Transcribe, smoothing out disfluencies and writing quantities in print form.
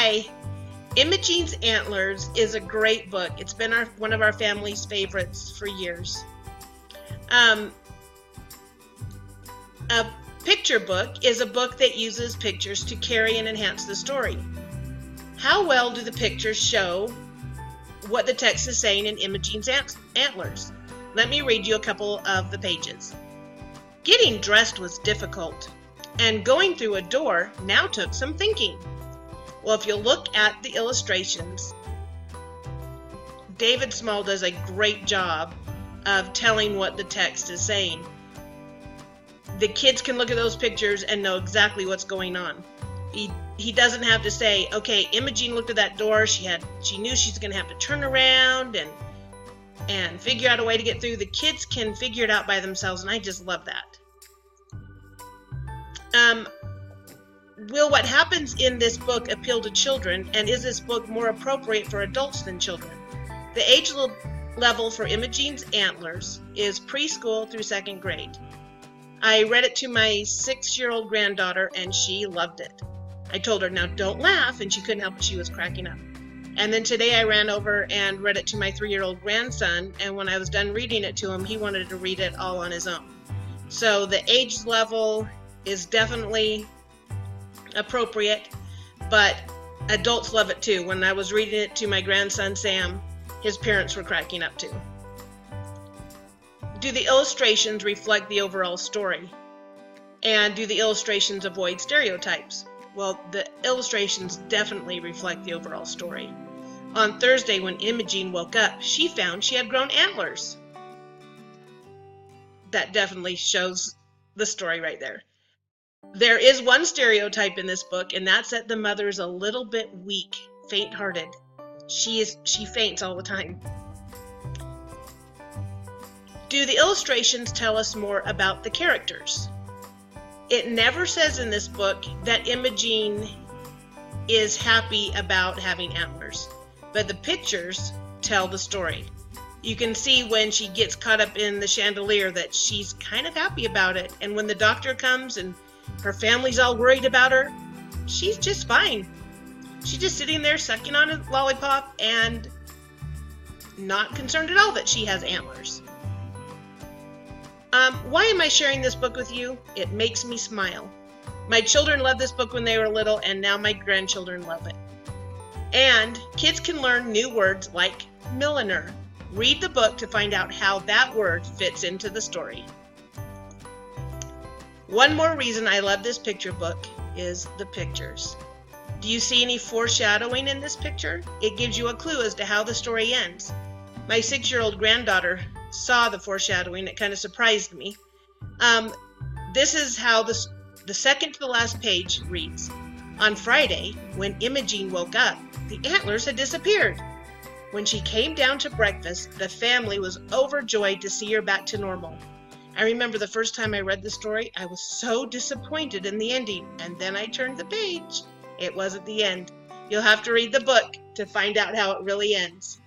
Hi. Imogene's Antlers is a great book. It's been one of our family's favorites for years. A picture book is a book that uses pictures to carry and enhance the story. How well do the pictures show what the text is saying in Imogene's Antlers? Let me read you a couple of the pages. Getting dressed was difficult, and going through a door now took some thinking. Well, if you look at the illustrations, David Small does a great job of telling what the text is saying. The kids can look at those pictures and know exactly what's going on. He doesn't have to say, okay, Imogene looked at that door, she knew she's going to have to turn around and figure out a way to get through. The kids can figure it out by themselves, and I just love that. Will what happens in this book appeal to children, and is this book more appropriate for adults than children? The age level for Imogene's Antlers is preschool through 2nd grade. I read it to my 6-year-old granddaughter, and she loved it. I told her, now don't laugh, and she couldn't help it. She was cracking up. And then today I ran over and read it to my 3-year-old grandson, and when I was done reading it to him, he wanted to read it all on his own. So the age level is definitely appropriate, but adults love it too. When I was reading it to my grandson Sam, his parents were cracking up too. Do the illustrations reflect the overall story? And do the illustrations avoid stereotypes? Well, the illustrations definitely reflect the overall story. On Thursday, when Imogene woke up, she found she had grown antlers. That definitely shows the story right there. There is one stereotype in this book, and that's that the mother is a little bit weak, faint-hearted. She faints all the time. Do the illustrations tell us more about the characters? It never says in this book that Imogene is happy about having antlers, but the pictures tell the story. You can see when she gets caught up in the chandelier that she's kind of happy about it, and when the doctor comes and her family's all worried about her, she's just fine. She's just sitting there sucking on a lollipop and not concerned at all that she has antlers. Why am I sharing this book with you? It makes me smile. My children loved this book when they were little, and now my grandchildren love it. And kids can learn new words like milliner. Read the book to find out how that word fits into the story. One more reason I love this picture book is the pictures. Do you see any foreshadowing in this picture? It gives you a clue as to how the story ends. My 6-year-old granddaughter saw the foreshadowing. It kind of surprised me. This is how the second to the last page reads. On Friday, when Imogene woke up, the antlers had disappeared. When she came down to breakfast, the family was overjoyed to see her back to normal. I remember the first time I read the story, I was so disappointed in the ending, and then I turned the page. It wasn't the end. You'll have to read the book to find out how it really ends.